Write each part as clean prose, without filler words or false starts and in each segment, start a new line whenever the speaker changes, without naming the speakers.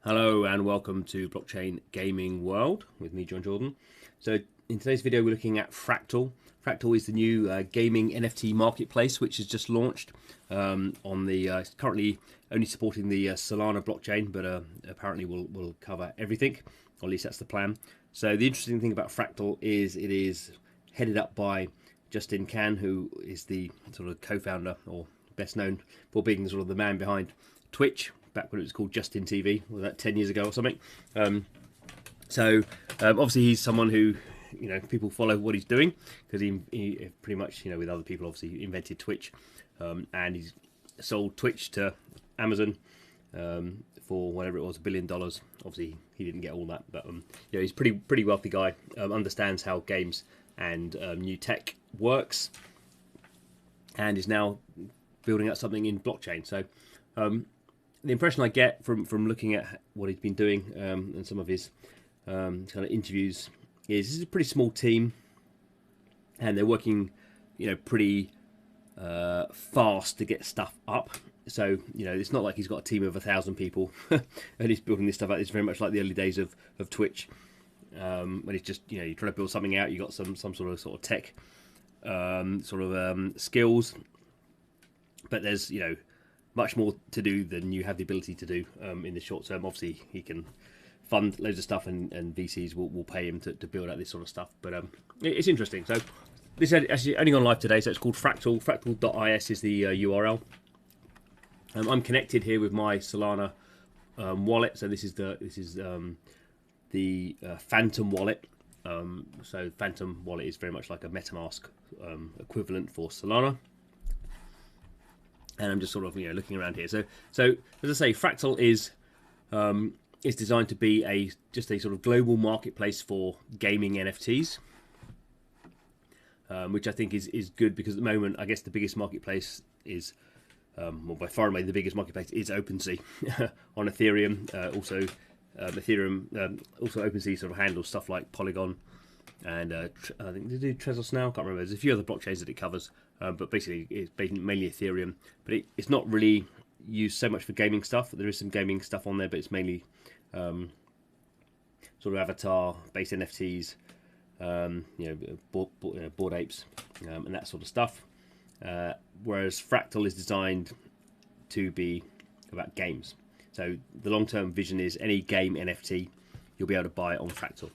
Hello and welcome to Blockchain Gaming World with me, John Jordan. So in today's video we're looking at Fractal. Fractal is the new gaming NFT marketplace which has just launched on the currently only supporting the Solana blockchain, but apparently will cover everything, or at least that's the plan. So the interesting thing about Fractal is it is headed up by Justin Kan, who is the sort of co-founder, or best known for being sort of the man behind Twitch, back when it was called Justin TV, was that 10 years ago or something. Obviously he's someone who, people follow what he's doing, because he pretty much, with other people, obviously invented Twitch, and he's sold Twitch to Amazon for whatever it was, $1 billion. Obviously he didn't get all that, but he's a pretty wealthy guy, understands how games and new tech works, and is now building out something in blockchain. So the impression I get from looking at what he's been doing and some of his kind of interviews is this is a pretty small team, and they're working, pretty fast to get stuff up. So it's not like he's got a team of 1,000 people and he's building this stuff out. It's very much like the early days of Twitch, when it's just you try to build something out. You got some sort of tech skills, but there's much more to do than you have the ability to do in the short term. Obviously, he can fund loads of stuff, and VCs will pay him to build out this sort of stuff. But it's interesting. So this is actually only gone live today, so it's called Fractal. Fractal.is is the URL. I'm connected here with my Solana wallet. So this is the Phantom wallet. So Phantom wallet is very much like a MetaMask equivalent for Solana. And I'm just sort of looking around here. So as I say, Fractal is designed to be just a sort of global marketplace for gaming NFTs, which I think is good, because at the moment I guess the biggest marketplace is, by far and away the biggest marketplace is OpenSea on Ethereum. Also OpenSea sort of handles stuff like Polygon, and I think they do Trezor now. I can't remember. There's a few other blockchains that it covers, but basically it's mainly Ethereum. But it's not really used so much for gaming stuff. There is some gaming stuff on there, but it's mainly sort of avatar-based NFTs, bored apes, and that sort of stuff. Whereas Fractal is designed to be about games. So the long-term vision is any game NFT you'll be able to buy on Fractal.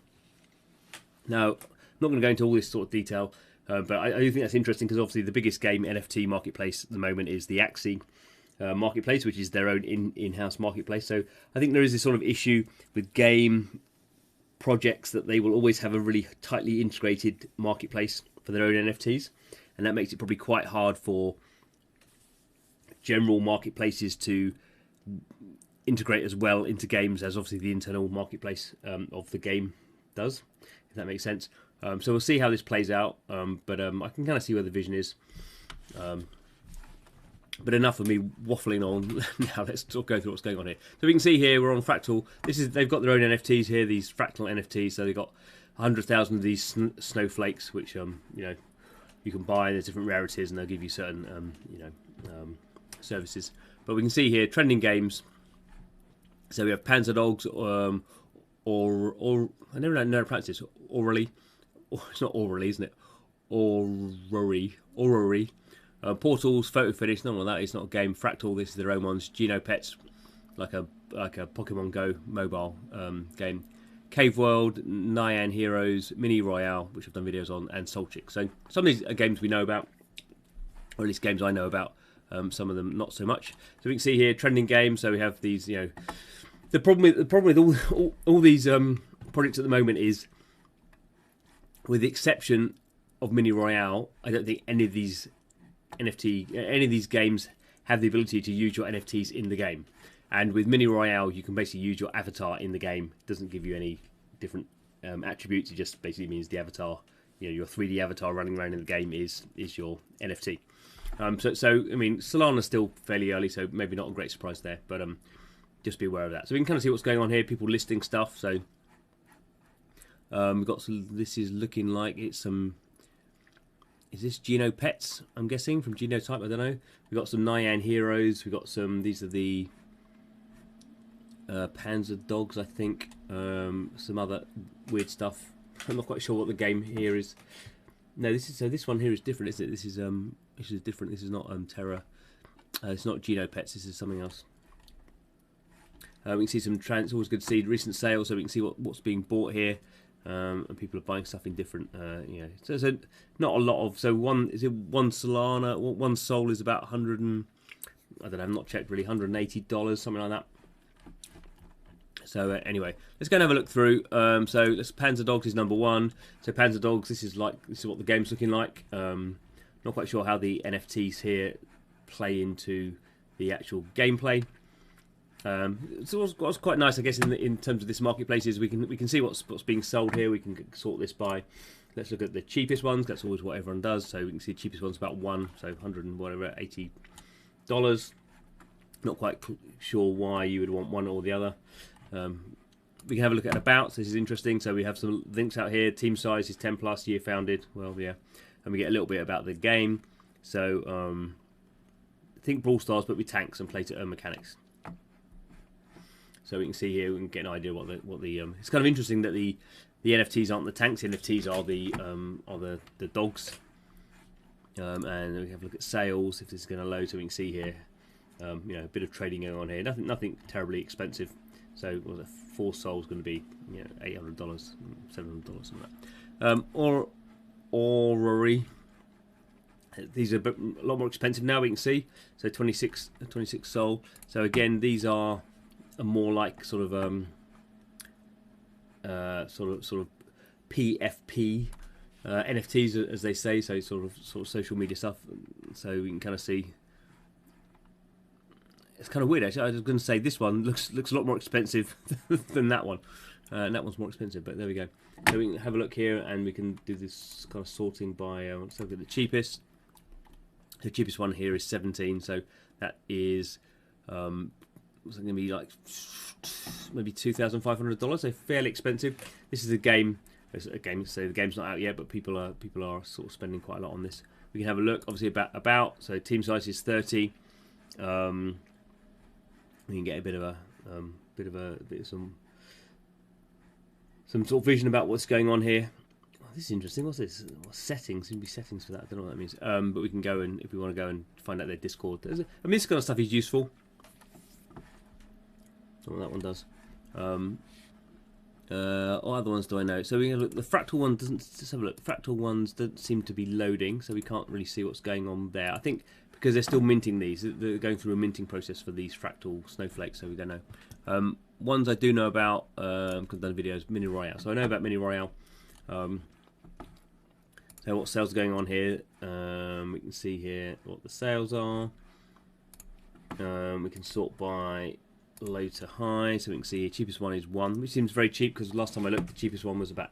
Now, I'm not going to go into all this sort of detail, but I do think that's interesting, because obviously the biggest game NFT marketplace at the moment is the Axie marketplace, which is their own in-house marketplace. So I think there is this sort of issue with game projects that they will always have a really tightly integrated marketplace for their own NFTs, and that makes it probably quite hard for general marketplaces to integrate as well into games as obviously the internal marketplace of the game does, if that makes sense. So we'll see how this plays out, but I can kind of see where the vision is. But enough of me waffling on. Now let's go through what's going on here. So we can see here we're on Fractal. They've got their own NFTs here, these Fractal NFTs. So they've got 100,000 of these snowflakes, which you can buy. There's different rarities, and they'll give you certain services. But we can see here trending games. So we have Panzer Dogs, or I never know how to pronounce this. Orally, it's not orally, isn't it? Orrery. Portals, Photo Finish. None of that. It's not a game. Fractal. This is their own ones. Geno Pets, like a Pokemon Go mobile game. Cave World, Nyan Heroes, Mini Royale, which I've done videos on, and Solchick. So some of these are games we know about, or at least games I know about. Some of them not so much. So we can see here trending games. So we have these. The problem with all these projects at the moment is, with the exception of Mini Royale, I don't think any of these games have the ability to use your NFTs in the game. And with Mini Royale, you can basically use your avatar in the game. It doesn't give you any different attributes. It just basically means the avatar, your 3D avatar running around in the game is your NFT. So I mean, Solana's still fairly early, so maybe not a great surprise there, but just be aware of that. So we can kind of see what's going on here. People listing stuff. So we've got this is looking like it's some. Is this Geno Pets? I'm guessing from Genotype. I don't know. We've got some Nyan Heroes. We've got some. These are the Panzer dogs, I think. Some other weird stuff. I'm not quite sure what the game here is. No, this one here is different, isn't it? This is different. This is not Terra. It's not Genopets. This is something else. We can see some trends. Always good to see recent sales, so we can see what's being bought here, and people are buying stuff in different. So not a lot of. So one Solana, one Sol is about 100 and I don't know. I've not checked really. $180, something like that. So anyway, let's go and have a look through. So Panzer Dogs is number one. So Panzer Dogs, this is what the game's looking like. Not quite sure how the NFTs here play into the actual gameplay. So what's quite nice, I guess, in terms of this marketplace is we can see what's being sold here. We can sort this by. Let's look at the cheapest ones. That's always what everyone does. So we can see the cheapest one's about one, so $180. Not quite sure why you would want one or the other. We can have a look at about. So this is interesting. So we have some links out here. Team size is 10 plus, year founded. Well, yeah, and we get a little bit about the game. So think Brawl Stars, but with tanks and play to earn mechanics. So we can see here, we can get an idea what the it's kind of interesting that the NFTs aren't the tanks. The NFTs are the dogs. And we have a look at sales if this is going to load. So we can see here, a bit of trading going on here. Nothing terribly expensive. So what was it, 4 sols going to be $800, $700, something like that. Orrery. These are a lot more expensive now. We can see. So 26 sol. So again, these are more like sort of PFP NFTs, as they say. So sort of social media stuff. So we can kind of see. It's kind of weird, actually. I was going to say this one looks a lot more expensive than that one. And that one's more expensive, but there we go. So we can have a look here, and we can do this kind of sorting by. Let's look at the cheapest. The cheapest one here is 17. So that is what's it going to be like? Maybe $2,500. So fairly expensive. This is a game. It's a game. So the game's not out yet, but people are sort of spending quite a lot on this. We can have a look. Obviously about. So team size is 30. We can get a bit of some sort of vision about what's going on here. Oh, this is interesting. What's this? Settings? Seem to be settings for that. I don't know what that means. But we can go and if we want to go and find out their Discord. This kind of stuff is useful. That's what that one does. What other ones do I know? So we have look. The Fractal one doesn't. Let's have a look. The Fractal ones don't seem to be loading, so we can't really see what's going on there. I think because they're still minting these. They're going through a minting process for these Fractal snowflakes, so we don't know. Ones I do know about, because I've done videos, Mini Royale. So I know about Mini Royale. So what sales are going on here? We can see here what the sales are. We can sort by low to high, so we can see the cheapest one is 1, which seems very cheap because last time I looked, the cheapest one was about